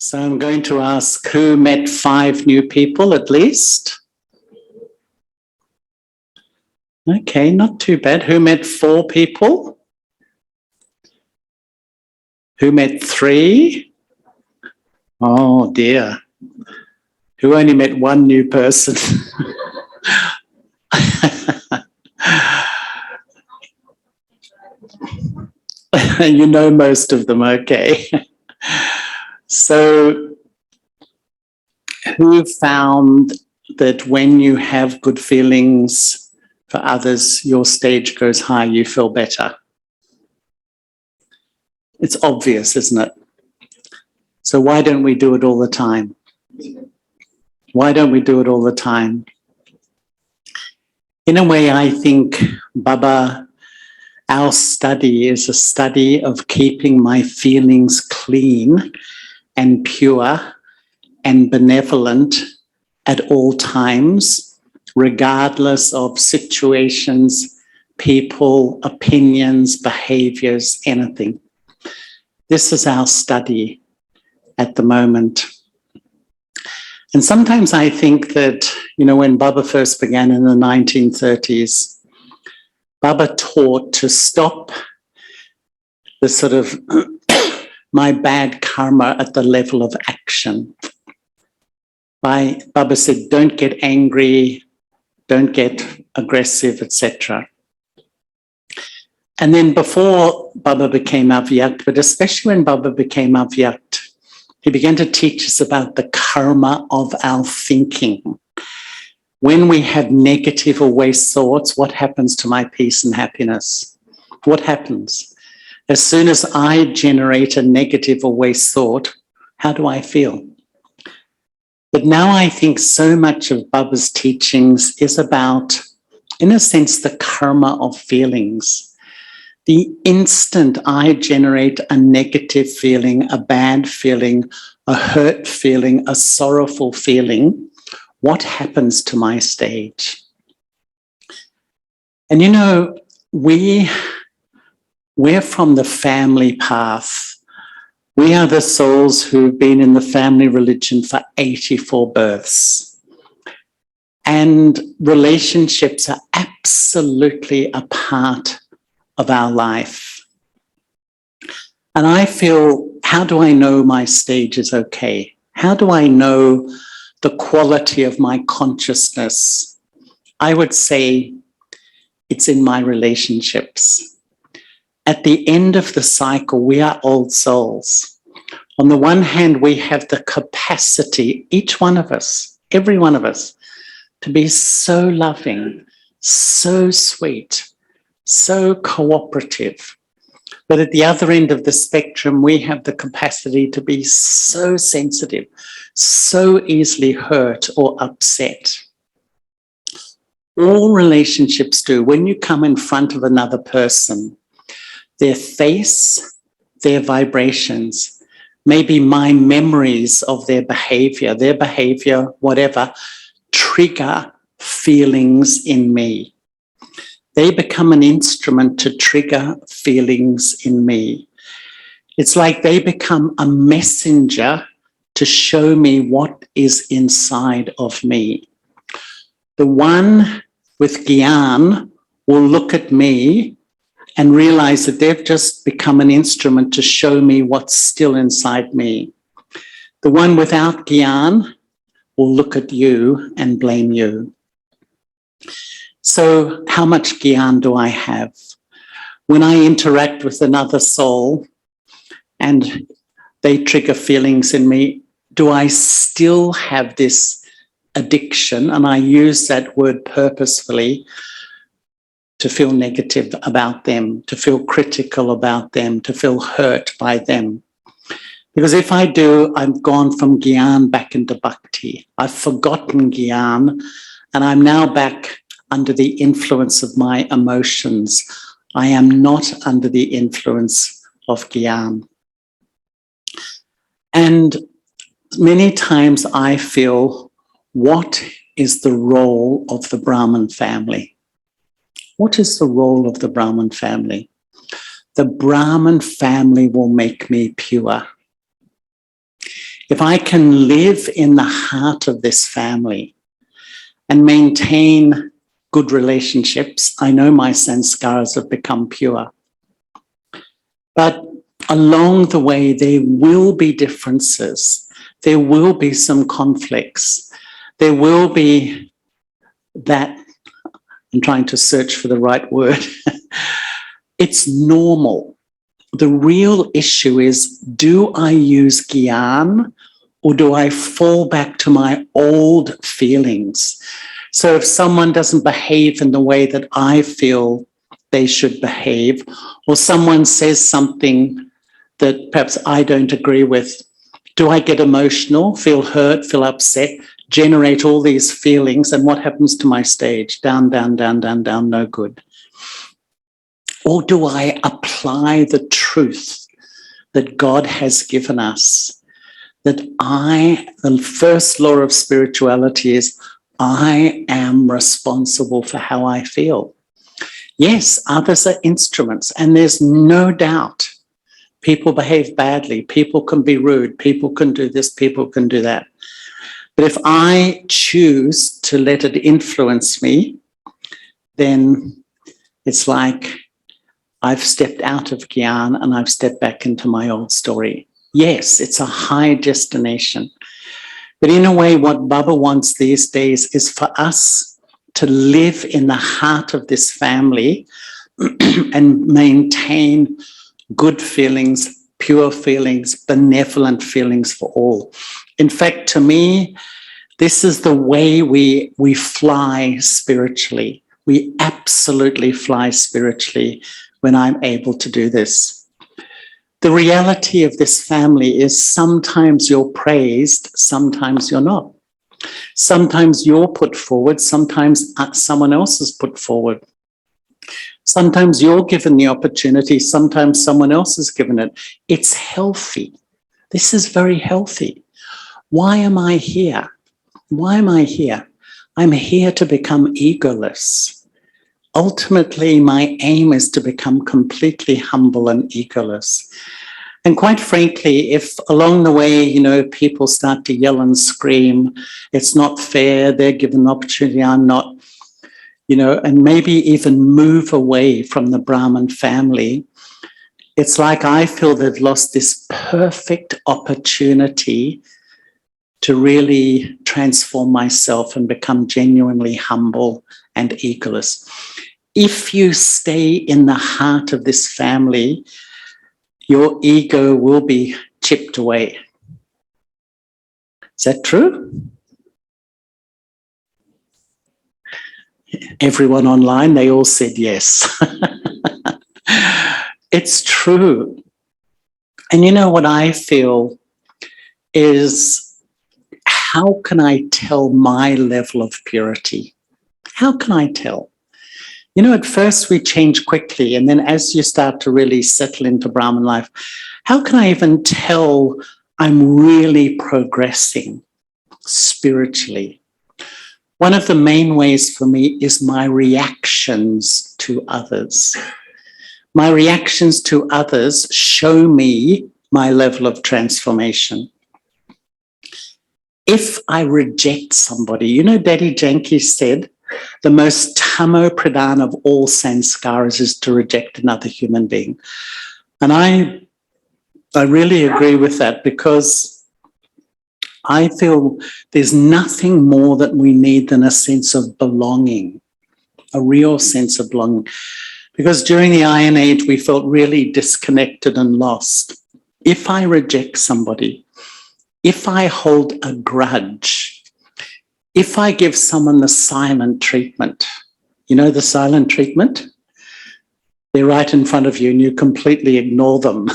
So I'm going to ask who met 5 new people at least? Okay, not too bad. Who met 4 people? Who met 3? Oh dear. Who only met 1 new person? You know most of them, okay. So who found that when you have good feelings for others, your stage goes high, you feel better? It's obvious, isn't it? So why don't we do it all the time? Why don't we do it all the time? In a way, I think, Baba, our study is a study of keeping my feelings clean and pure and benevolent at all times, regardless of situations, people, opinions, behaviors, anything. This is our study at the moment. And sometimes I think that, when Baba first began in the 1930s, Baba taught to stop the sort of my bad karma at the level of action. Baba said, don't get angry, don't get aggressive, etc. And then before Baba became Avyakt, but especially when Baba became Avyakt, he began to teach us about the karma of our thinking. When we have negative or waste thoughts, what happens to my peace and happiness? What happens? As soon as I generate a negative or waste thought, how do I feel? But now I think so much of Baba's teachings is about, in a sense, the karma of feelings. The instant I generate a negative feeling, a bad feeling, a hurt feeling, a sorrowful feeling, what happens to my stage? And we're from the family path. We are the souls who've been in the family religion for 84 births. And relationships are absolutely a part of our life. And I feel, how do I know my stage is okay? How do I know the quality of my consciousness? I would say it's in my relationships. At the end of the cycle, we are old souls. On the one hand, we have the capacity, each one of us, every one of us, to be so loving, so sweet, so cooperative. But at the other end of the spectrum, we have the capacity to be so sensitive, so easily hurt or upset. All relationships do. When you come in front of another person, their face, their vibrations, maybe my memories of their behavior, whatever, trigger feelings in me. They become an instrument to trigger feelings in me. It's like they become a messenger to show me what is inside of me. The one with Gyan will look at me and realize that they've just become an instrument to show me what's still inside me. The one without Gyan will look at you and blame you. So how much Gyan do I have? When I interact with another soul and they trigger feelings in me, do I still have this addiction? And I use that word purposefully to feel negative about them, to feel critical about them, to feel hurt by them. Because if I do, I've gone from Gyan back into Bhakti. I've forgotten Gyan and I'm now back under the influence of my emotions. I am not under the influence of Gyan. And many times I feel, what is the role of the Brahmin family? What is the role of the Brahmin family? The Brahmin family will make me pure. if I can live in the heart of this family and maintain good relationships, I know my sanskaras have become pure. But along the way, there will be differences. There will be some conflicts. There will be that, I'm trying to search for the right word. It's normal. The real issue is, do I use gyan or do I fall back to my old feelings? So if someone doesn't behave in the way that I feel they should behave, or someone says something that perhaps I don't agree with, do I get emotional, feel hurt, feel upset, generate all these feelings, and what happens to my stage? Down, down, down, down, down, no good. Or do I apply the truth that God has given us? That the first law of spirituality is, I am responsible for how I feel. Yes, others are instruments, and there's no doubt people behave badly, people can be rude, people can do this, people can do that. But if I choose to let it influence me, then it's like I've stepped out of gyan and I've stepped back into my old story. Yes, it's a high destination. But in a way, what Baba wants these days is for us to live in the heart of this family and maintain good feelings, pure feelings, benevolent feelings for all. In fact, to me, this is the way we fly spiritually. We absolutely fly spiritually when I'm able to do this. The reality of this family is sometimes you're praised, sometimes you're not. Sometimes you're put forward, sometimes someone else is put forward. Sometimes you're given the opportunity, sometimes someone else is given it. It's healthy. This is very healthy. Why am I here? Why am I here? I'm here to become egoless. Ultimately, my aim is to become completely humble and egoless. And quite frankly, if along the way, people start to yell and scream, it's not fair, they're given an opportunity, I'm not, and maybe even move away from the Brahmin family, it's like I feel they've lost this perfect opportunity to really transform myself and become genuinely humble and egoless. If you stay in the heart of this family, your ego will be chipped away. Is that true? Everyone online, they all said yes. It's true. And what I feel is, how can I tell my level of purity? How can I tell? At first we change quickly, and then as you start to really settle into Brahman life, how can I even tell I'm really progressing spiritually? One of the main ways for me is my reactions to others. My reactions to others show me my level of transformation. If I reject somebody, Daddy Janki said, the most tamo pradhan of all sanskaras is to reject another human being. And I really agree with that, because I feel there's nothing more that we need than a sense of belonging, a real sense of belonging. Because during the Iron Age, we felt really disconnected and lost. If I reject somebody, if I hold a grudge, if I give someone the silent treatment, the silent treatment? They're right in front of you and you completely ignore them.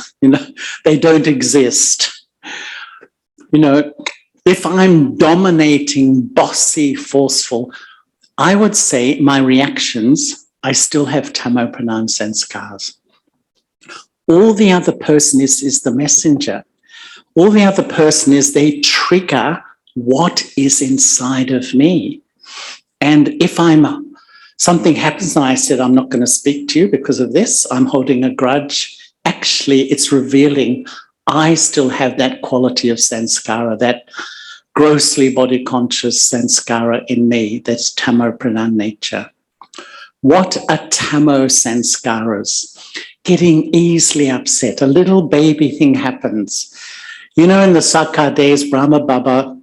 They don't exist. If I'm dominating, bossy, forceful, I would say my reactions, I still have tamo pradhan sanskars. All the other person is the messenger. All the other person is they trigger what is inside of me. And if something happens and I said, I'm not going to speak to you because of this, I'm holding a grudge, actually it's revealing I still have that quality of sanskara, that grossly body conscious sanskara in me, that's tamo pradhan nature. What are tamo sanskaras? Getting easily upset. A little baby thing happens. You know, in the Sakar days, Brahma Baba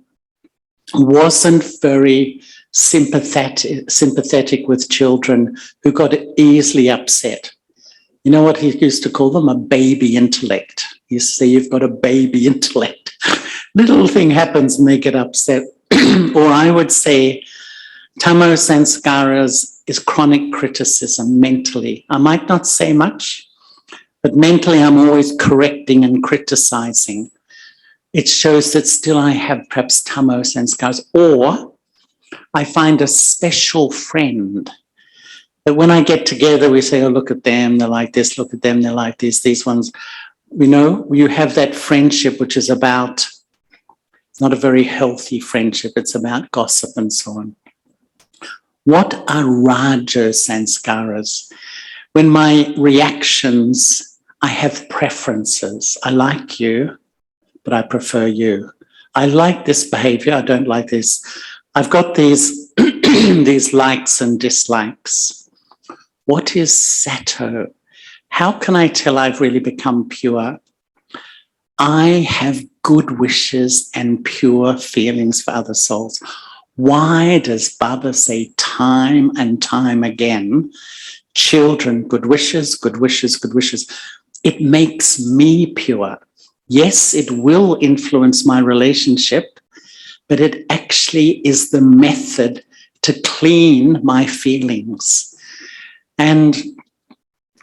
wasn't very sympathetic with children who got easily upset. You know what he used to call them? A baby intellect. You see, you've got a baby intellect. Little thing happens and they get upset. Or I would say tamo sanskaras is chronic criticism mentally. I might not say much, but mentally I'm always correcting and criticizing. It shows that still I have perhaps tamo sanskaras. Or I find a special friend that when I get together, we say, oh, look at them, they're like this, look at them, they're like this, these ones. You know, you have that friendship which is about, it's not a very healthy friendship, it's about gossip and so on. What are raja sanskaras? When my reactions, I have preferences. I like you, but I prefer you. I like this behavior, I don't like this. I've got these, these likes and dislikes. What is sato? How can I tell I've really become pure? I have good wishes and pure feelings for other souls. Why does Baba say time and time again, children, good wishes, good wishes, good wishes? It makes me pure. Yes, it will influence my relationship, but it actually is the method to clean my feelings. And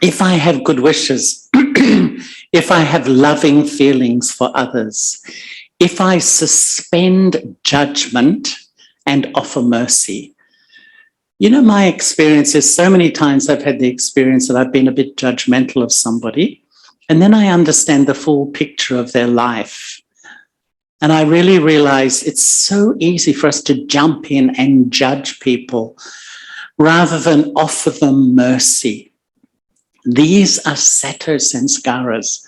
if I have good wishes, if I have loving feelings for others, if I suspend judgment and offer mercy. You know, my experience is so many times I've had the experience that I've been a bit judgmental of somebody, and then I understand the full picture of their life. And I really realize it's so easy for us to jump in and judge people rather than offer them mercy. These are sato sanskaras,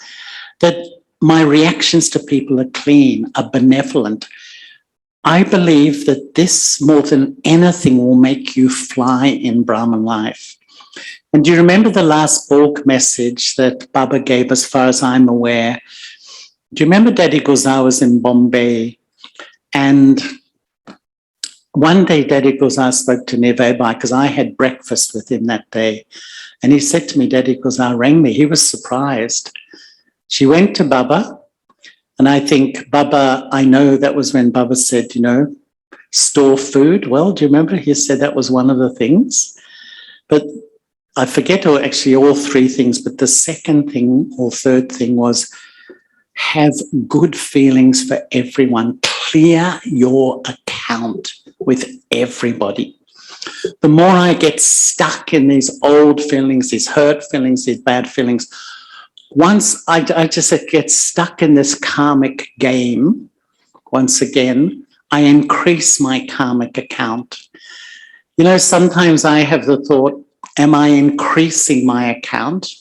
that my reactions to people are clean, are benevolent. I believe that this, more than anything, will make you fly in Brahman life. And do you remember the last Borg message that Baba gave, as far as I'm aware? Do you remember Daddy Gozar was in Bombay? And one day Daddy Gozar spoke to Nivai because I had breakfast with him that day. And he said to me, Daddy Gozar rang me. He was surprised. She went to Baba. And I think Baba, I know that was when Baba said, you know, store food. Well, do you remember he said that was one of the things? But I forget, or actually all three things, but the second thing or third thing was have good feelings for everyone. Clear your account with everybody. The more I get stuck in these old feelings, these hurt feelings, these bad feelings, once I just get stuck in this karmic game, once again, I increase my karmic account. You know, sometimes I have the thought, am I increasing my account?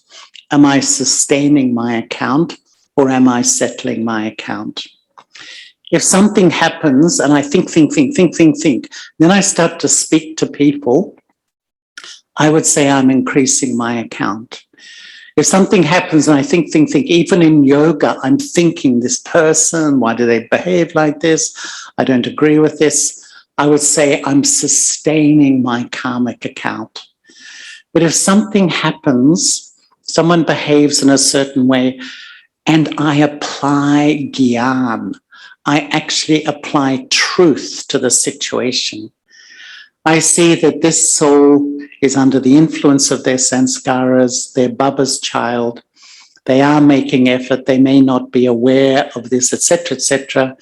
Am I sustaining my account? Or am I settling my account? If something happens and I think, then I start to speak to people, I would say I'm increasing my account. If something happens and I think, even in yoga, I'm thinking this person, why do they behave like this? I don't agree with this. I would say I'm sustaining my karmic account. But if something happens, someone behaves in a certain way, and I apply gyan, I actually apply truth to the situation. I see that this soul is under the influence of their sanskaras, their Baba's child. They are making effort. They may not be aware of this, etc., etc.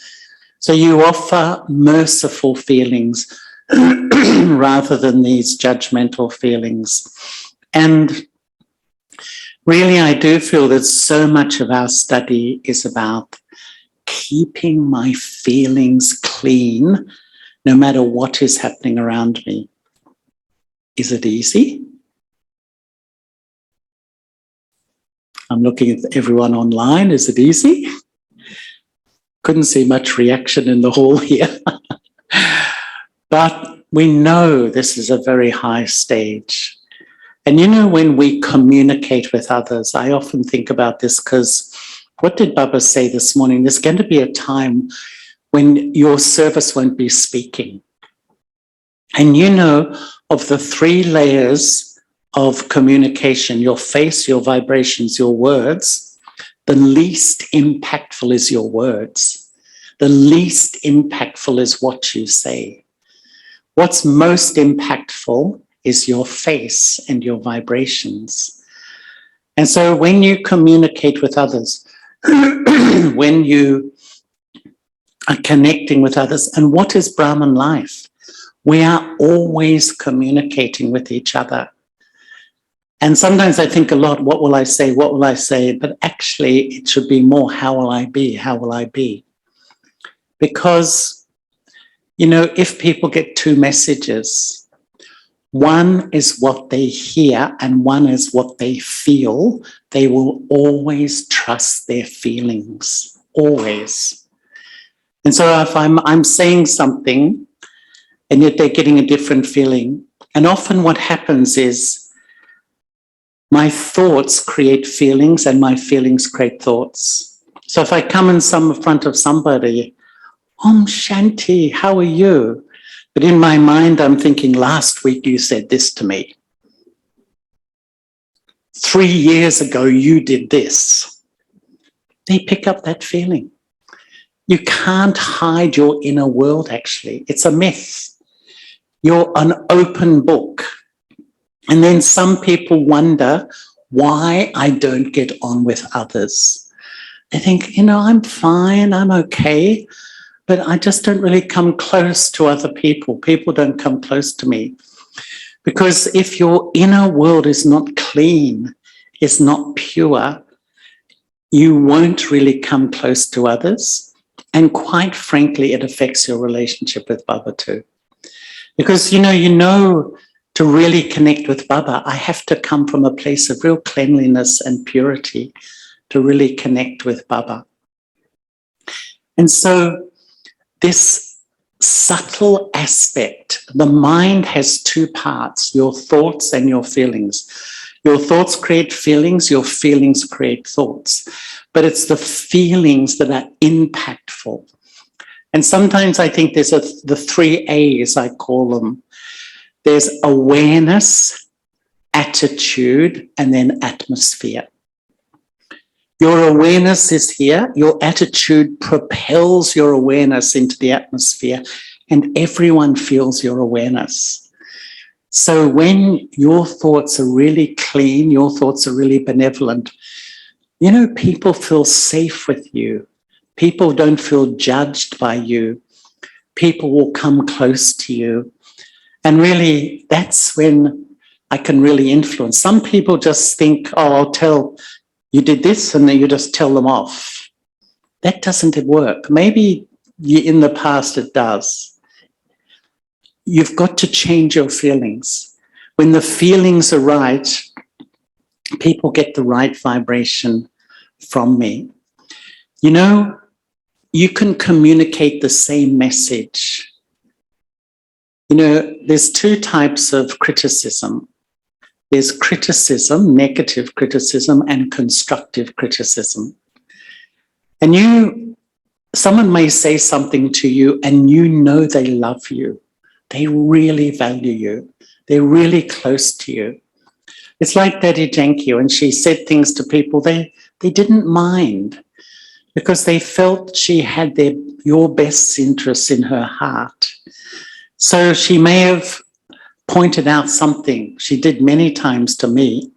So you offer merciful feelings rather than these judgmental feelings. And really, I do feel that so much of our study is about keeping my feelings clean, no matter what is happening around me. Is it easy? I'm looking at everyone online. Is it easy? Couldn't see much reaction in the hall here. But we know this is a very high stage. And when we communicate with others, I often think about this because what did Baba say this morning? There's going to be a time when your service won't be speaking. And of the 3 layers of communication, your face, your vibrations, your words, the least impactful is your words. The least impactful is what you say. What's most impactful is your face and your vibrations. And so when you communicate with others, when you are connecting with others, and what is Brahman life? We are always communicating with each other. And sometimes I think a lot, what will I say? What will I say? But actually, it should be more, how will I be? How will I be? Because, if people get 2 messages, one is what they hear and one is what they feel, they will always trust their feelings, always. And so if I'm saying something and yet they're getting a different feeling, and often what happens is my thoughts create feelings and my feelings create thoughts. So if I come in front of somebody, Om Shanti, how are you? But in my mind, I'm thinking, last week you said this to me. 3 years ago, you did this. They pick up that feeling. You can't hide your inner world, actually. It's a myth. You're an open book. And then some people wonder why I don't get on with others. They think, I'm fine, I'm okay, but I just don't really come close to other people. People don't come close to me. Because if your inner world is not clean, is not pure, you won't really come close to others. And quite frankly, it affects your relationship with Baba too. Because, to really connect with Baba, I have to come from a place of real cleanliness and purity to really connect with Baba. And so this subtle aspect, the mind has 2 parts, your thoughts and your feelings. Your thoughts create feelings, your feelings create thoughts. But it's the feelings that are impactful. And sometimes I think there's the 3 A's, I call them. There's awareness, attitude, and then atmosphere. Your awareness is here. Your attitude propels your awareness into the atmosphere, and everyone feels your awareness. So when your thoughts are really clean, your thoughts are really benevolent, people feel safe with you. People don't feel judged by you. People will come close to you. And really, that's when I can really influence. Some people just think, I'll tell you did this, and then you just tell them off. That doesn't work. Maybe in the past it does. You've got to change your feelings. When the feelings are right, people get the right vibration from me. You can communicate the same message. There's 2 types of criticism. There's criticism, negative criticism, and constructive criticism. And someone may say something to you and they love you. They really value you. They're really close to you. It's like Daddy Janki, when she said things to people, they didn't mind because they felt she had your best interests in her heart. So she may have pointed out something she did many times to me,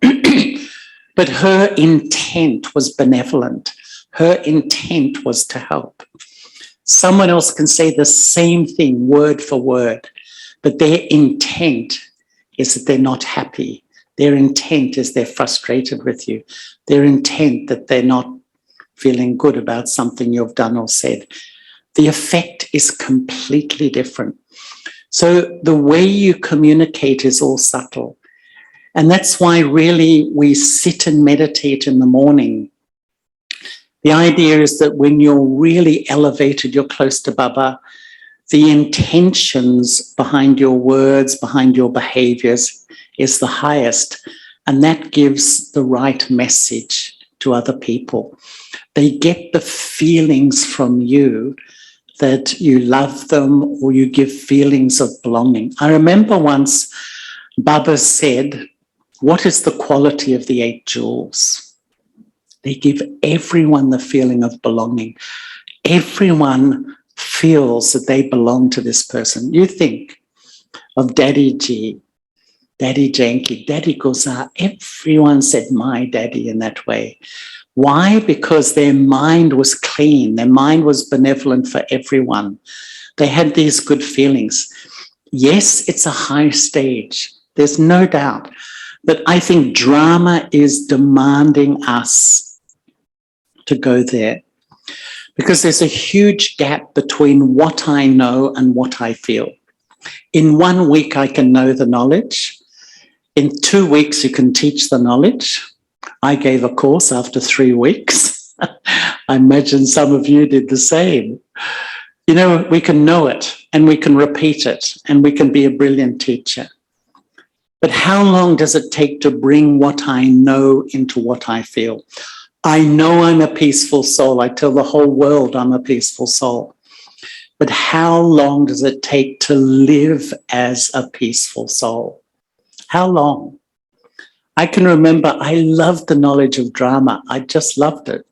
but her intent was benevolent. Her intent was to help. Someone else can say the same thing word for word, but their intent is that they're not happy. Their intent is they're frustrated with you. Their intent that they're not feeling good about something you've done or said. The effect is completely different. So the way you communicate is all subtle. And that's why really we sit and meditate in the morning. The idea is that when you're really elevated, you're close to Baba, the intentions behind your words, behind your behaviors is the highest. And that gives the right message to other people. They get the feelings from you that you love them or you give feelings of belonging. I remember once Baba said, what is the quality of the 8 jewels? They give everyone the feeling of belonging. Everyone feels that they belong to this person. You think of Daddy G, Daddy Janky, Daddy Gozar. Everyone said my daddy in that way. Why? Because their mind was clean. Their mind was benevolent for everyone. They had these good feelings. Yes, it's a high stage. There's no doubt. But I think drama is demanding us to go there because there's a huge gap between what I know and what I feel. In 1 week, I can know the knowledge. In 2 weeks, you can teach the knowledge. I gave a course after 3 weeks. I imagine some of you did the same. You know, we can know it and we can repeat it and we can be a brilliant teacher. But how long does it take to bring what I know into what I feel? I know I'm a peaceful soul. I tell the whole world I'm a peaceful soul. But how long does it take to live as a peaceful soul? How long? I can remember I loved the knowledge of drama. I just loved it.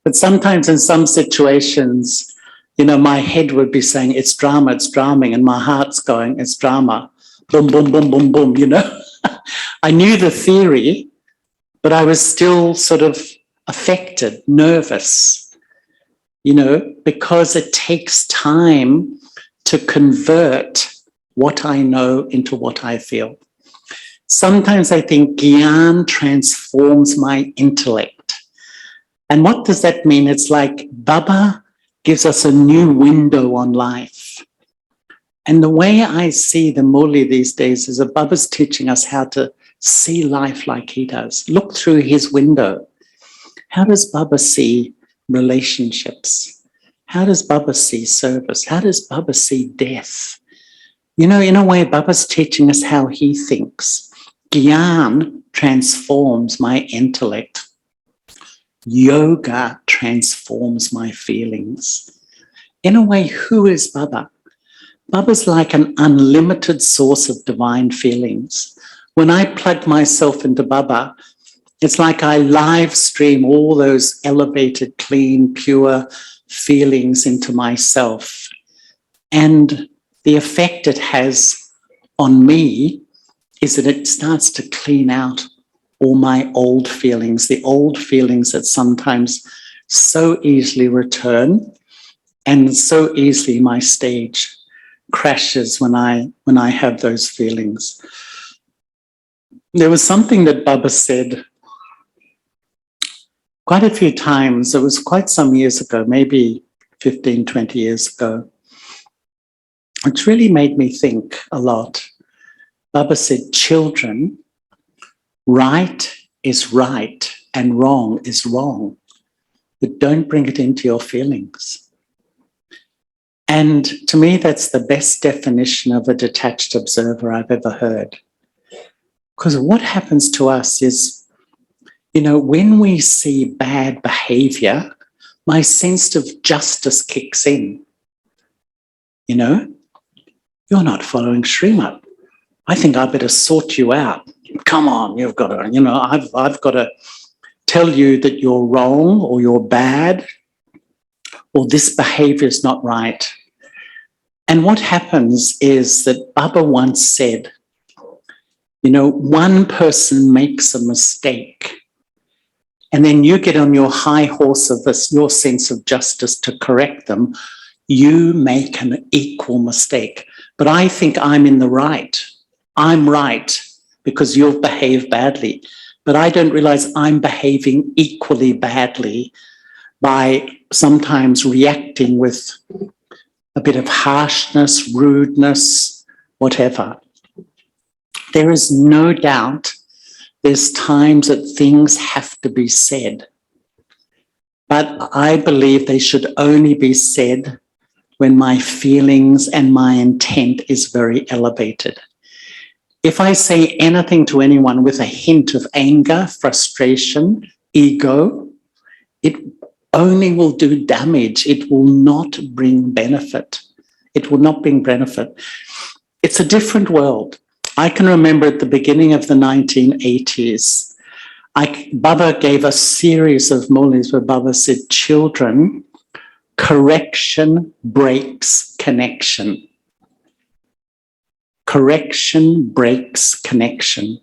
But sometimes in some situations, you know, my head would be saying, it's drama, it's draming, and my heart's going, it's drama. Boom, boom, boom, boom, boom, you know. I knew the theory, but I was still sort of affected, nervous, you know, because it takes time to convert what I know into what I feel. Sometimes I think Gyan transforms my intellect. And what does that mean? It's like Baba gives us a new window on life. And the way I see the Murli these days is that Baba's teaching us how to see life like he does. Look through his window. How does Baba see relationships? How does Baba see service? How does Baba see death? You know, in a way, Baba's teaching us how he thinks. Gyan transforms my intellect. Yoga transforms my feelings. In a way, who is Baba? Baba's like an unlimited source of divine feelings. When I plug myself into Baba, it's like I live stream all those elevated, clean, pure feelings into myself. And the effect it has on me is that it starts to clean out all my old feelings, the old feelings that sometimes so easily return and so easily my stage crashes when I have those feelings. There was something that Baba said quite a few times. It was quite some years ago, maybe 15, 20 years ago. It really made me think a lot. Baba said, children, right is right and wrong is wrong, but don't bring it into your feelings. And to me, that's the best definition of a detached observer I've ever heard. Because what happens to us is, you know, when we see bad behavior, my sense of justice kicks in. You know, you're not following Srimad. I think I better sort you out. Come on, you've got to, you know, I've got to tell you that you're wrong or you're bad or this behavior is not right. And what happens is that Baba once said, you know, one person makes a mistake and then you get on your high horse of this, your sense of justice to correct them, you make an equal mistake. But I think I'm in the right. I'm right because you've behaved badly. But I don't realize I'm behaving equally badly by sometimes reacting with a bit of harshness, rudeness, whatever. there is no doubt there's times that things have to be said. But I believe they should only be said when my feelings and my intent is very elevated. If I say anything to anyone with a hint of anger, frustration, ego, it only will do damage. It will not bring benefit. It will not bring benefit. It's a different world. I can remember at the beginning of the 1980s, Baba gave a series of mulis where Baba said, children, correction breaks connection. Correction breaks connection.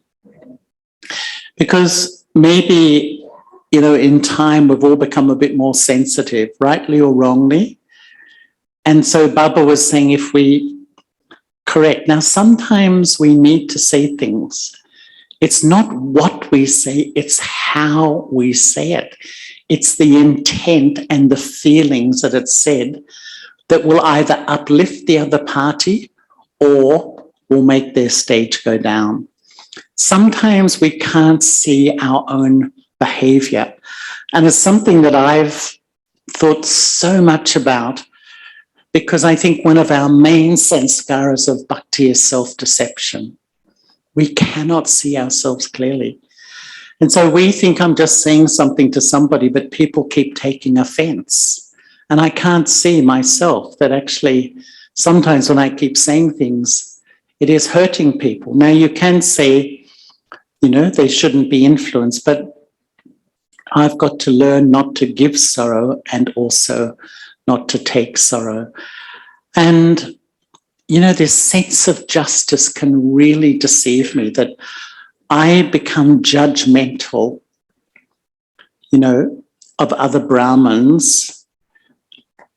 Because maybe, in time we've all become a bit more sensitive, rightly or wrongly. And so Baba was saying if we correct. Now, sometimes we need to say things. It's not what we say, it's how we say it. It's the intent and the feelings that it's said that will either uplift the other party or will make their stage go down. Sometimes we can't see our own behavior. And it's something that I've thought so much about, because I think one of our main sanskaras of bhakti is self-deception. We cannot see ourselves clearly. And so we think I'm just saying something to somebody, but people keep taking offense. And I can't see myself that actually sometimes when I keep saying things, it is hurting people. Now you can say, they shouldn't be influenced, but I've got to learn not to give sorrow and also not to take sorrow. And this sense of justice can really deceive me, that I become judgmental, of other Brahmins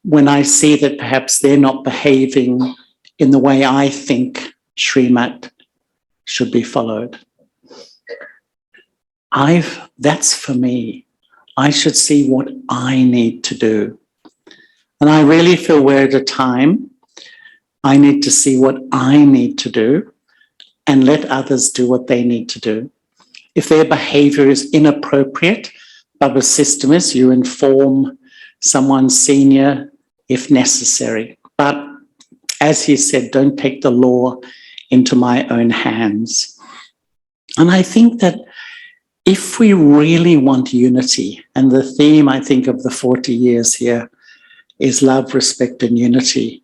when I see that perhaps they're not behaving in the way I think Srimat should be followed. That's for me. I should see what I need to do. And I really feel we're at a time I need to see what I need to do and let others do what they need to do. If their behavior is inappropriate, Baba's system is you inform someone senior if necessary. But as he said, don't take the law into my own hands. And I think that if we really want unity, and the theme, I think, of the 40 years here is love, respect, and unity,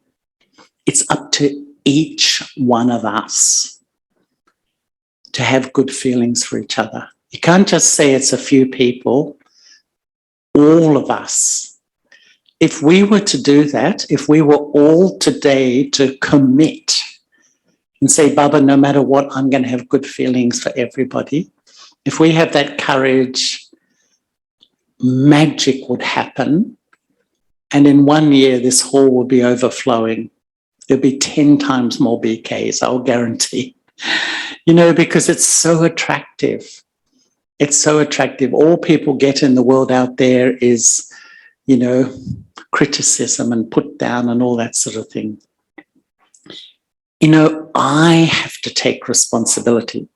it's up to each one of us to have good feelings for each other. You can't just say it's a few people, all of us. If we were to do that, if we were all today to commit and say, Baba, no matter what, I'm going to have good feelings for everybody. If we have that courage, magic would happen. And in 1 year, this hall will be overflowing. There'll be 10 times more BKs, I'll guarantee. Because it's so attractive. It's so attractive. All people get in the world out there is, criticism and put down and all that sort of thing. I have to take responsibility.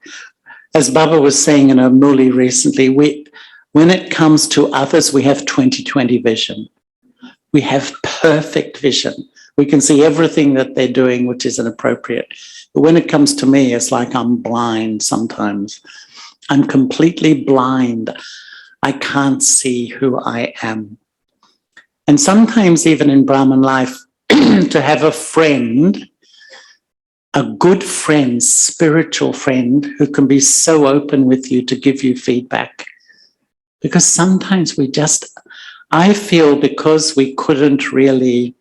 As Baba was saying in a muli recently, when it comes to others, we have 20/20 vision. We have perfect vision. We can see everything that they're doing, which is inappropriate. But when it comes to me, it's like I'm blind sometimes. I'm completely blind. I can't see who I am. And sometimes even in Brahman life, to have a friend, a good friend, spiritual friend, who can be so open with you to give you feedback. Because sometimes I feel because we couldn't really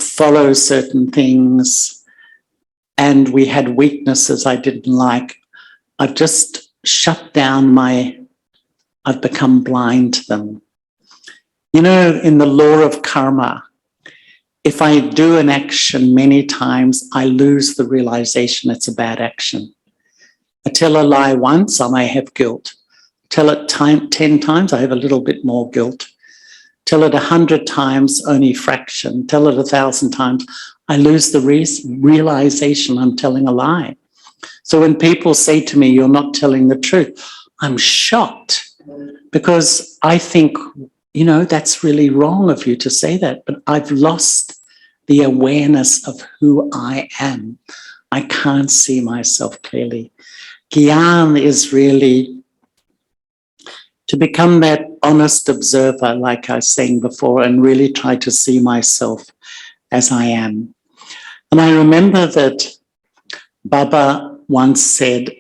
follow certain things and we had weaknesses I didn't like, I've just shut down I've become blind to them. In the law of karma, if I do an action many times, I lose the realization it's a bad action. I tell a lie once, I may have guilt. Tell it 10 times, I have a little bit more guilt. Tell it 100 times, only fraction. Tell it 1,000 times, I lose the realization I'm telling a lie. So when people say to me, you're not telling the truth, I'm shocked because I think, that's really wrong of you to say that, but I've lost the awareness of who I am. I can't see myself clearly. Gyan is really to become that honest observer, like I was saying before, and really try to see myself as I am. And I remember that Baba once said,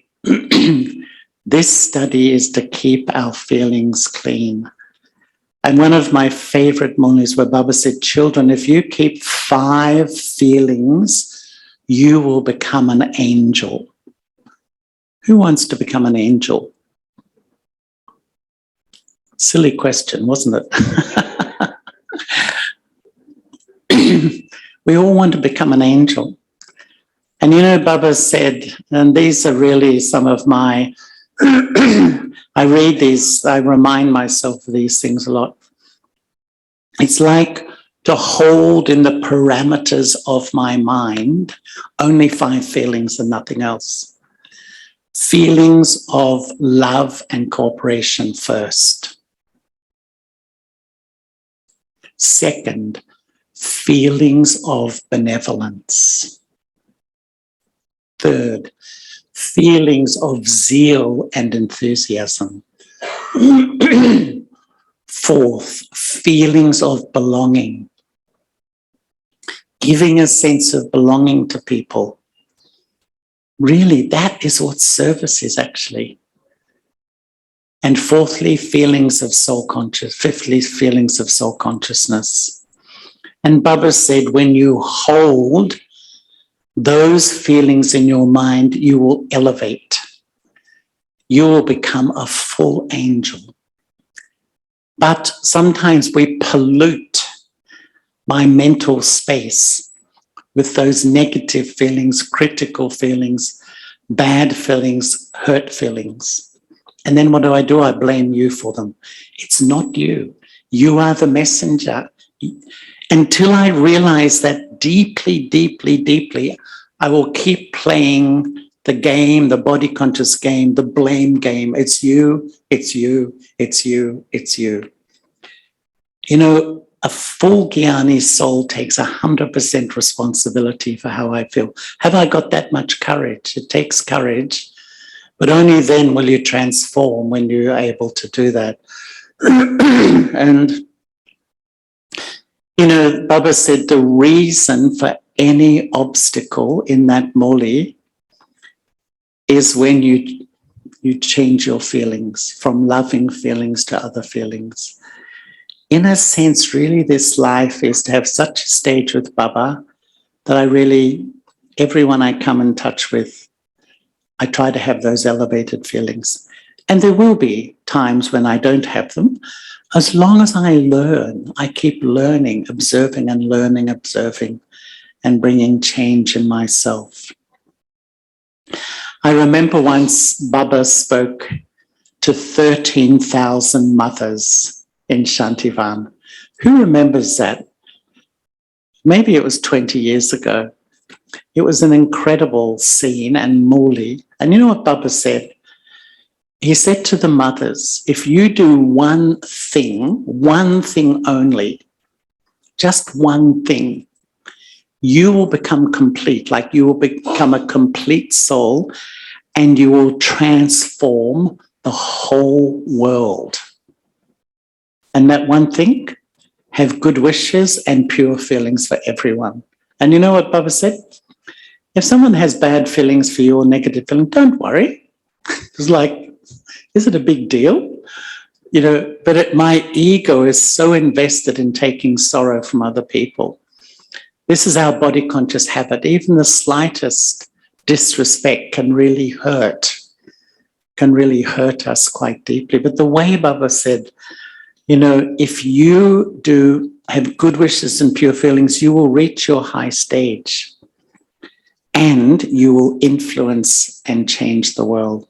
this study is to keep our feelings clean. And one of my favorite mornings where Baba said, children, if you keep 5 feelings, you will become an angel. Who wants to become an angel? Silly question, wasn't it? We all want to become an angel. And Baba said, and these are really some of my, I read these, I remind myself of these things a lot. It's like to hold in the parameters of my mind only 5 feelings and nothing else. Feelings of love and cooperation first. Second, feelings of benevolence. Third, feelings of zeal and enthusiasm. Fourth, feelings of belonging. Giving a sense of belonging to people. Really, that is what service is actually. And fourthly, feelings of soul conscious. Fifthly, feelings of soul consciousness. And Baba said, when you hold those feelings in your mind, you will elevate. You will become a full angel. But sometimes we pollute my mental space with those negative feelings, critical feelings, bad feelings, hurt feelings. And then what do? I blame you for them. It's not you. You are the messenger. Until I realize that deeply, deeply, deeply, I will keep playing the game, the body conscious game, the blame game. It's you, it's you, it's you, it's you. A full Gyani soul takes 100% responsibility for how I feel. Have I got that much courage? It takes courage, but only then will you transform when you're able to do that. And Baba said the reason for any obstacle in that moli is when you change your feelings from loving feelings to other feelings. In a sense, really, this life is to have such a stage with Baba that everyone I come in touch with, I try to have those elevated feelings. And there will be times when I don't have them. As long as I learn, I keep learning, observing and learning, observing and bringing change in myself. I remember once Baba spoke to 13,000 mothers in Shantivan. Who remembers that? Maybe it was 20 years ago. It was an incredible scene and muli. And you know what Baba said? He said to the mothers, if you do one thing only, just one thing, you will become complete, like you will become a complete soul and you will transform the whole world. And that one thing, have good wishes and pure feelings for everyone. And you know what Baba said? If someone has bad feelings for you or negative feelings, don't worry. It's like, is it a big deal? But my ego is so invested in taking sorrow from other people. This is our body conscious habit. Even the slightest disrespect can really hurt us quite deeply. But the way Baba said, if you have good wishes and pure feelings, you will reach your high stage and you will influence and change the world.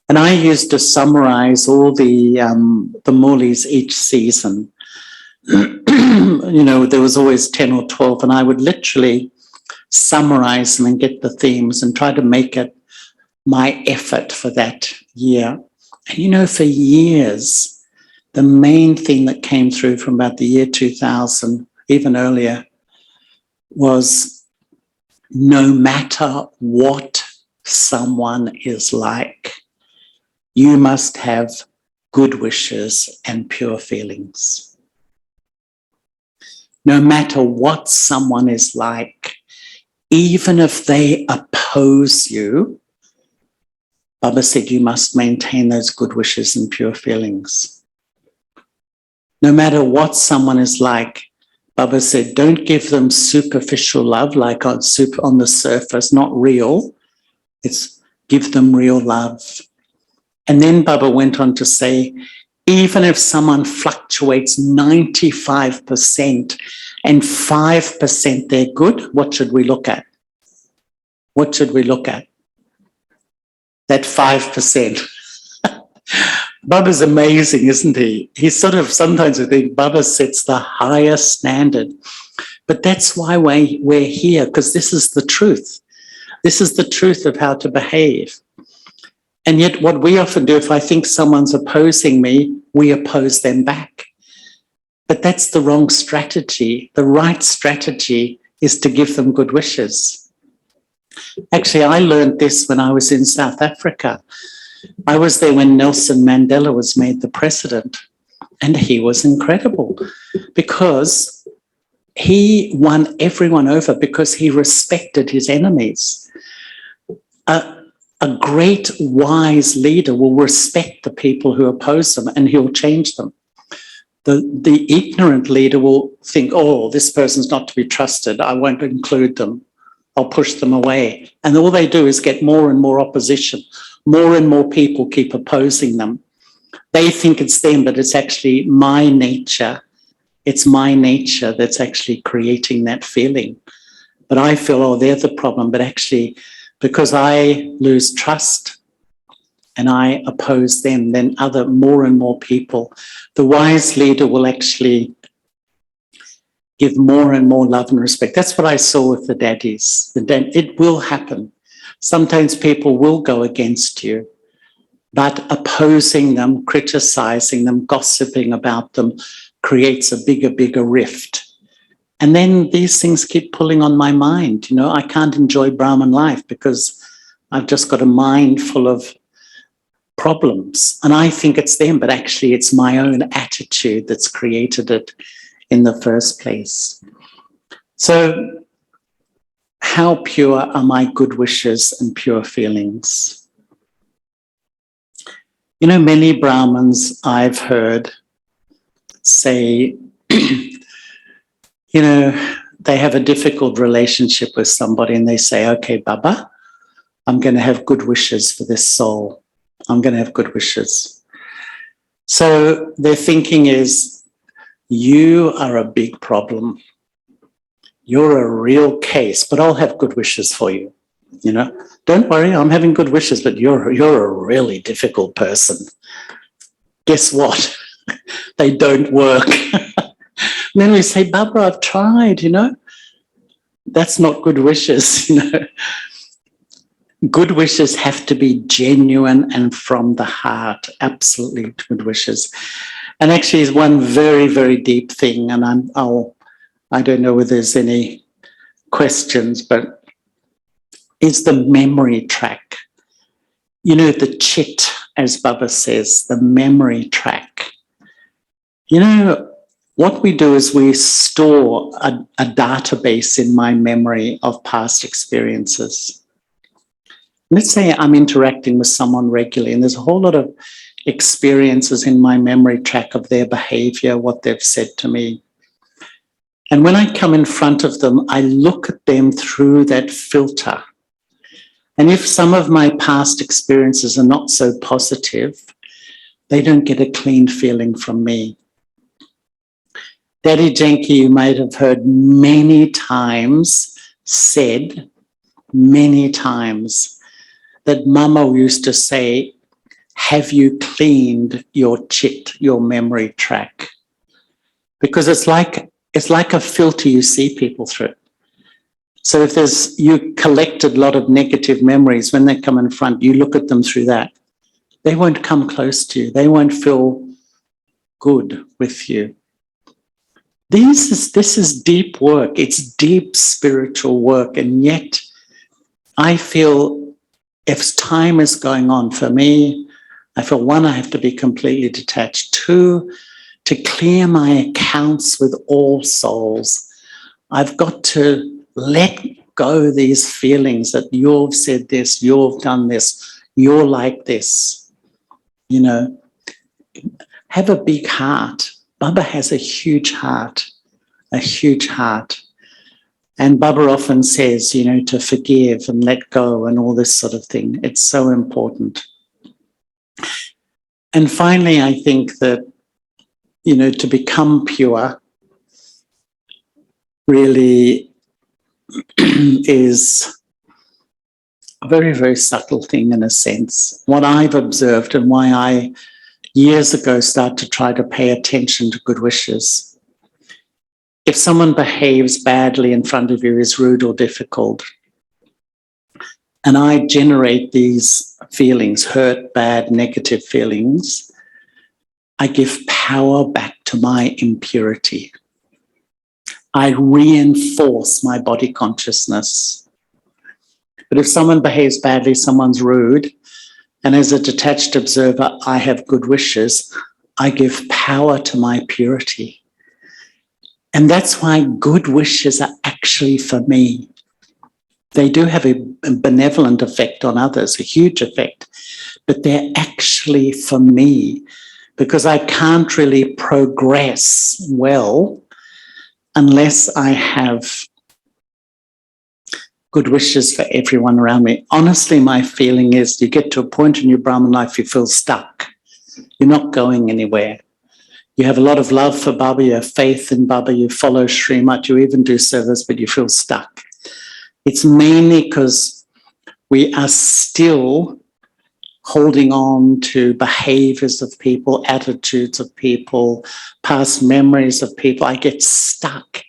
And I used to summarize all the mulis each season. There was always 10 or 12, and I would literally summarize them and get the themes and try to make it my effort for that year. And for years, the main thing that came through from about the year 2000, even earlier, was no matter what someone is like, you must have good wishes and pure feelings. No matter what someone is like, even if they oppose you, Baba said you must maintain those good wishes and pure feelings. No matter what someone is like, Baba said, don't give them superficial love, like on the surface, not real. It's give them real love. And then Baba went on to say, even if someone fluctuates 95% and 5% they're good, what should we look at? What should we look at? That 5%. Baba's amazing, isn't he? He's sometimes I think Baba sets the highest standard. But that's why we're here, because this is the truth. This is the truth of how to behave. And yet what we often do, if I think someone's opposing me, we oppose them back. But that's the wrong strategy. The right strategy is to give them good wishes. Actually, I learned this when I was in South Africa. I was there when Nelson Mandela was made the president, and he was incredible because he won everyone over because he respected his enemies. A great, wise leader will respect the people who oppose them, and he'll change them. The ignorant leader will think, oh, this person's not to be trusted. I won't include them. I'll push them away. And all they do is get more and more opposition. More and more people keep opposing them. They think it's them, but it's actually my nature. It's my nature that's actually creating that feeling. But I feel, oh, they're the problem. But actually, because I lose trust and I oppose them, then more and more people, the wise leader will actually give more and more love and respect. That's what I saw with the daddies. It will happen. Sometimes people will go against you, but opposing them, criticizing them, gossiping about them creates a bigger rift. And then these things keep pulling on my mind. I can't enjoy Brahman life because I've just got a mind full of problems. And I think it's them, but actually it's my own attitude that's created it in the first place. So how pure are my good wishes and pure feelings? Many Brahmins I've heard say, they have a difficult relationship with somebody and they say, okay, Baba, I'm going to have good wishes for this soul. I'm going to have good wishes. So their thinking is, you are a big problem. You're a real case, but I'll have good wishes for you. Don't worry, I'm having good wishes, but you're a really difficult person. Guess what? They don't work. And then we say, Baba, I've tried, That's not good wishes, Good wishes have to be genuine and from the heart, absolutely good wishes. And actually, is one very, very deep thing, and I don't know whether there's any questions, but is the memory track. The chit, as Baba says, the memory track. What we do is we store a database in my memory of past experiences. Let's say I'm interacting with someone regularly and there's a whole lot of experiences in my memory track of their behavior, what they've said to me. And when I come in front of them, I look at them through that filter. And if some of my past experiences are not so positive, they don't get a clean feeling from me. Daddy Janki, you might have heard many times said, many times, that Mama used to say, have you cleaned your chit, your memory track? because it's like a filter you see people through. So if you collected a lot of negative memories, when they come in front, you look at them through that. They won't come close to you. They won't feel good with you. This is deep work. It's deep spiritual work. And yet I feel if time is going on for me, I feel one, I have to be completely detached. Two, to clear my accounts with all souls, I've got to let go these feelings that you've said this, you've done this, you're like this. You know, have a big heart. Baba has a huge heart, a huge heart. And Baba often says, you know, to forgive and let go and all this sort of thing. It's so important. And finally, I think that, you know, to become pure really is a very, very subtle thing in a sense. What I've observed and why I years ago started to try to pay attention to good wishes. If someone behaves badly in front of you, is rude or difficult, and I generate these feelings, hurt, bad, negative feelings, I give power back to my impurity. I reinforce my body consciousness. But if someone behaves badly, someone's rude, and as a detached observer, I have good wishes, I give power to my purity. And that's why good wishes are actually for me. They do have a benevolent effect on others, a huge effect, but they're actually for me because I can't really progress well unless I have good wishes for everyone around me. Honestly, my feeling is you get to a point in your Brahman life, you feel stuck. You're not going anywhere. You have a lot of love for Baba, you have faith in Baba, you follow Srimad, you even do service, but you feel stuck. It's mainly because we are still holding on to behaviors of people, attitudes of people, past memories of people. I get stuck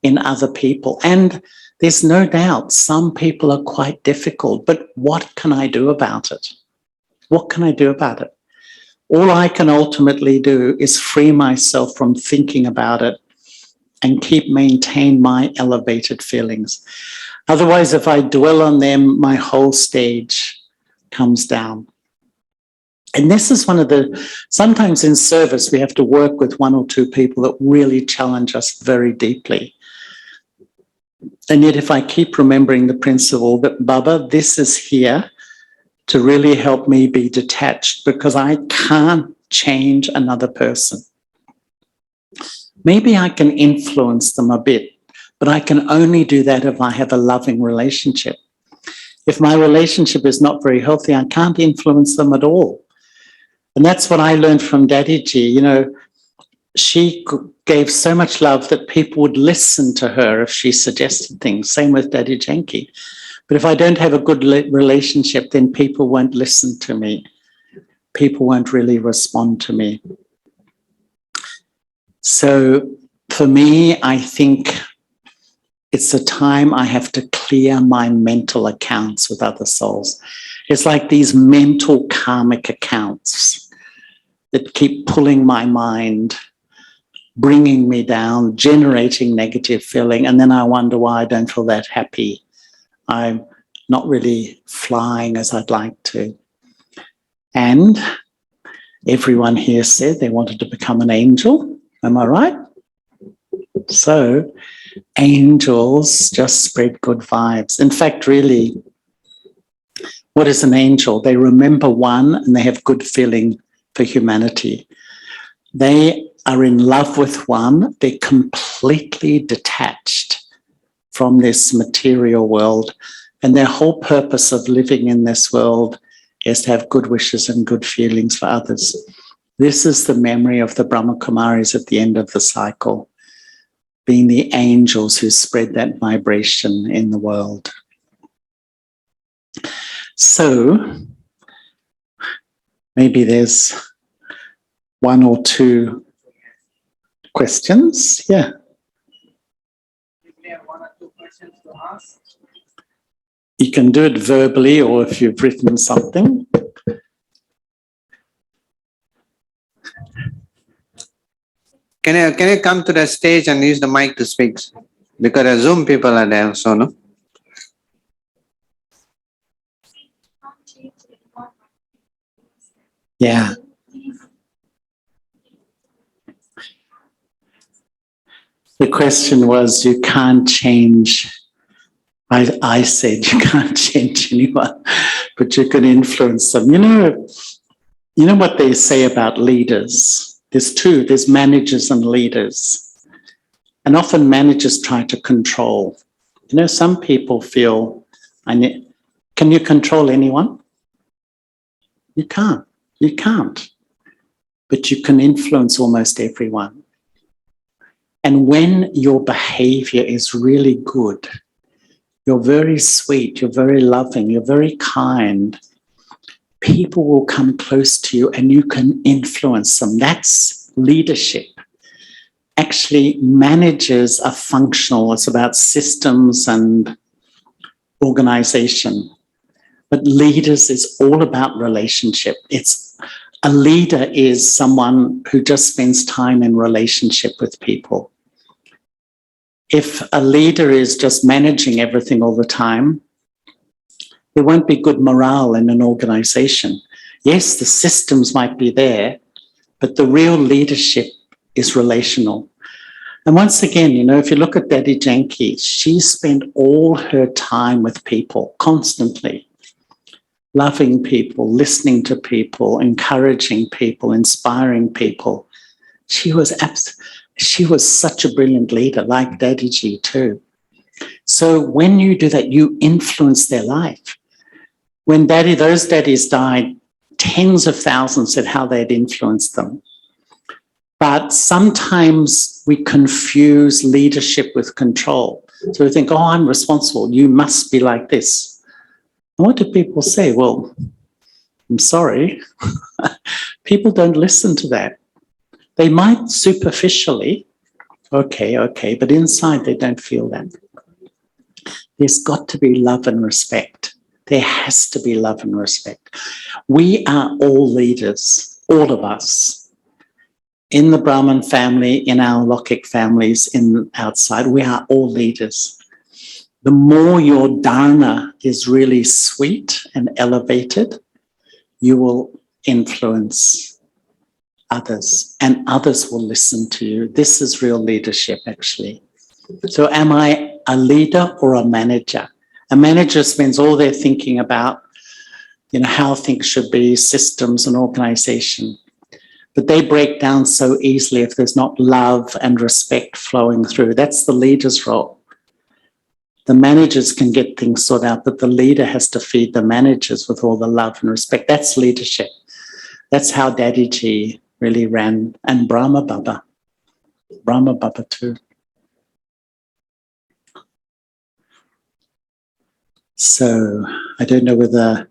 in other people. And there's no doubt some people are quite difficult, but what can I do about it? What can I do about it? All I can ultimately do is free myself from thinking about it and maintain my elevated feelings. Otherwise, if I dwell on them, my whole stage comes down. And this is one of sometimes in service, we have to work with one or two people that really challenge us very deeply. And yet, if I keep remembering the principle that, Baba, this is here to really help me be detached because I can't change another person. Maybe I can influence them a bit, but I can only do that if I have a loving relationship. If my relationship is not very healthy, I can't influence them at all. And that's what I learned from Dadiji. You know, she gave so much love that people would listen to her if she suggested things. Same with Daddy Janki. But if I don't have a good relationship, then people won't listen to me. People won't really respond to me. So for me, I think it's a time I have to clear my mental accounts with other souls. It's like these mental karmic accounts that keep pulling my mind, bringing me down, generating negative feeling. And then I wonder why I don't feel that happy. I'm not really flying as I'd like to. And everyone here said they wanted to become an angel. Am I right? So angels just spread good vibes. In fact, really, what is an angel? They remember one and they have good feeling for humanity. They are in love with one. They're completely detached from this material world. And their whole purpose of living in this world is to have good wishes and good feelings for others. This is the memory of the Brahma Kumaris at the end of the cycle, being the angels who spread that vibration in the world. So maybe there's one or two questions? Yeah. One or two questions to ask. You can do it verbally or if you've written something. Can you come to the stage and use the mic to speak? Because the Zoom people are there, so no. Yeah. The question was, you can't change. I said you can't change anyone, but you can influence them. You know what they say about leaders? There's two, there's managers and leaders. And often managers try to control. Some people feel, can you control anyone? You can't. You can't. But you can influence almost everyone. And when your behavior is really good, you're very sweet, you're very loving, you're very kind, people will come close to you and you can influence them. That's leadership. Actually, managers are functional. It's about systems and organization. But leaders is all about relationship. A leader is someone who just spends time in relationship with people. If a leader is just managing everything all the time, there won't be good morale in an organization. Yes, the systems might be there, but the real leadership is relational. And once again, if you look at Daddy Janki, she spent all her time with people constantly, loving people, listening to people, encouraging people, inspiring people. She was such a brilliant leader, like Daddy G too. So when you do that, you influence their life. When those daddies died, tens of thousands said how they'd influenced them. But sometimes we confuse leadership with control. So we think, I'm responsible. You must be like this. And what do people say? Well, I'm sorry. People don't listen to that. They might superficially, okay, but inside they don't feel that. There's got to be love and respect. There has to be love and respect. We are all leaders, all of us. In the Brahman family, in our Lokik families, outside, we are all leaders. The more your dharana is really sweet and elevated, you will influence others and others will listen to you. This is real leadership, actually. So am I a leader or a manager? A manager spends all their thinking about, how things should be, systems and organization. But they break down so easily if there's not love and respect flowing through. That's the leader's role. The managers can get things sorted out, but the leader has to feed the managers with all the love and respect. That's leadership. That's how Daddy G really ran, and Brahma Baba too. So I don't know whether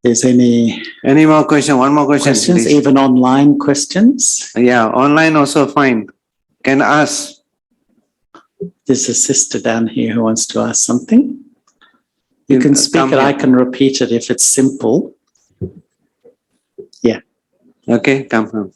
there's any more question? One more question, questions, please. even online questions. Yeah, online also fine. Can ask. There's a sister down here who wants to ask something. You can speak it. I can repeat it if it's simple. Yeah. Okay, come from.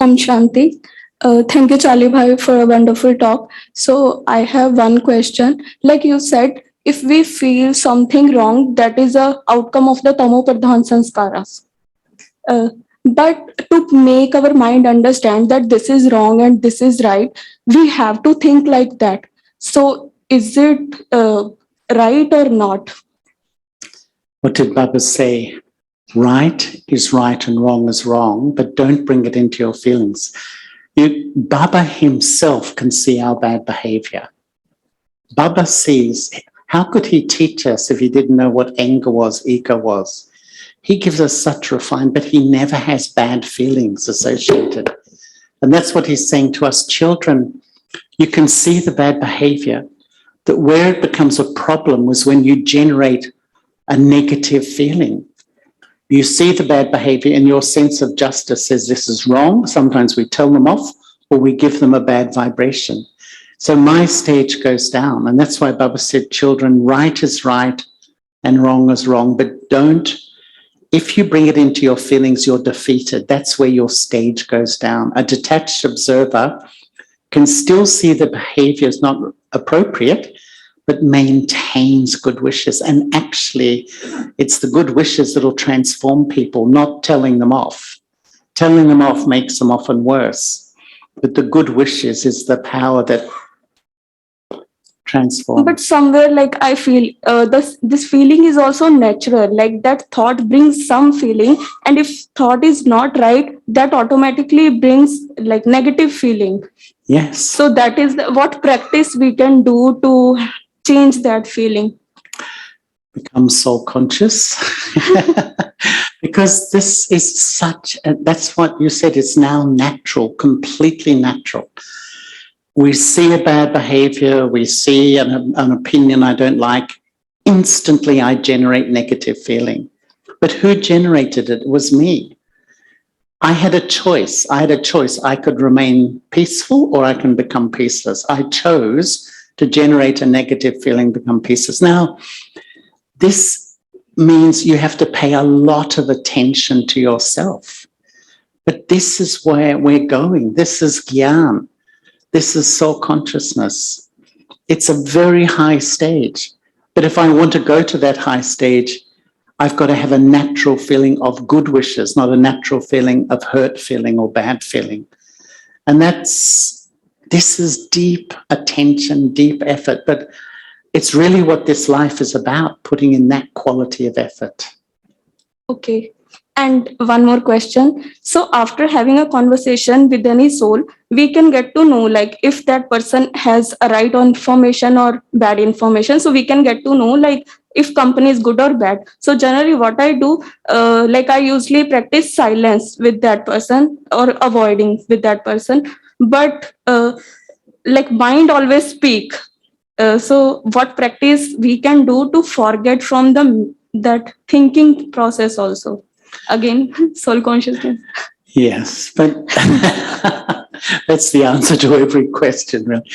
I'm Shanti. Thank you, Charlie Bhai, for a wonderful talk. So I have one question. Like you said, if we feel something wrong, that is a outcome of the Tamo Pradhan Sanskaras. But to make our mind understand that this is wrong and this is right, we have to think like that. So is it right or not? What did Baba say? Right is right and wrong is wrong, but don't bring it into your feelings. Baba himself can see our bad behavior. Baba sees. How could he teach us if he didn't know what anger was, ego was? He gives us such refinement, but he never has bad feelings associated. And that's what he's saying to us children. You can see the bad behavior. That where it becomes a problem was when you generate a negative feeling. You see the bad behavior and your sense of justice says this is wrong. Sometimes we tell them off or we give them a bad vibration. So my stage goes down. And that's why Baba said, children, right is right and wrong is wrong. But don't, if you bring it into your feelings, you're defeated. That's where your stage goes down. A detached observer can still see the behavior is not appropriate, but maintains good wishes. And actually, it's the good wishes that will transform people, not telling them off. Telling them off makes them often worse. But the good wishes is the power that transforms. But somewhere, like I feel this feeling is also natural. Like that thought brings some feeling, and if thought is not right, that automatically brings like negative feeling. Yes. So that is what practice we can do to change that feeling. Become soul conscious. Because this is that's what you said, it's now natural, completely natural. We see a bad behavior, we see an opinion I don't like, instantly I generate negative feeling. But who generated it? It was me. I had a choice. I could remain peaceful or I can become peaceless. I chose to generate a negative feeling, become peaceless. Now, this means you have to pay a lot of attention to yourself. But this is where we're going. This is Gyan. This is soul consciousness. It's a very high stage. But if I want to go to that high stage, I've got to have a natural feeling of good wishes, not a natural feeling of hurt feeling or bad feeling. And this is deep attention, deep effort. But it's really what this life is about, putting in that quality of effort. Okay. And one more question. So after having a conversation with any soul, we can get to know like if that person has a right information or bad information. So we can get to know like if company is good or bad. So generally what I do, like I usually practice silence with that person or avoiding with that person. But like mind always speak. So what practice we can do to forget from that thinking process also? Again, soul consciousness. Yes, but that's the answer to every question, really.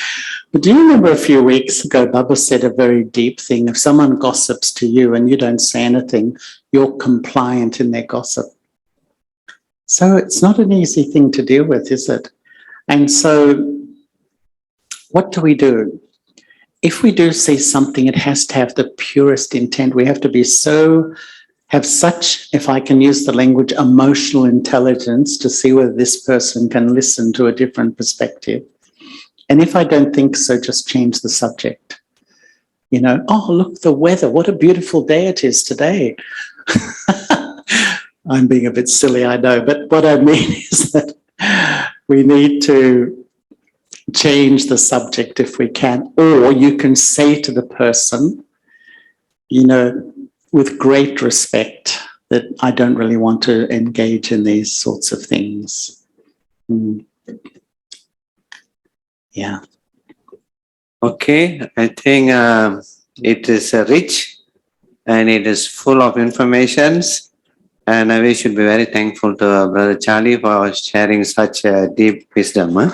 But do you remember a few weeks ago, Baba said a very deep thing. If someone gossips to you and you don't say anything, you're compliant in their gossip. So it's not an easy thing to deal with, is it? And so what do? If we do see something, it has to have the purest intent. We have to be have such, if I can use the language, emotional intelligence to see whether this person can listen to a different perspective. And if I don't think so, just change the subject. You know, oh, look, the weather, what a beautiful day it is today. I'm being a bit silly, I know, but what I mean is that we need to change the subject if we can, or you can say to the person, you know, with great respect, that I don't really want to engage in these sorts of things. Yeah. Okay, I think it is rich and it is full of informations, and we should be very thankful to Brother Charlie for sharing such deep wisdom.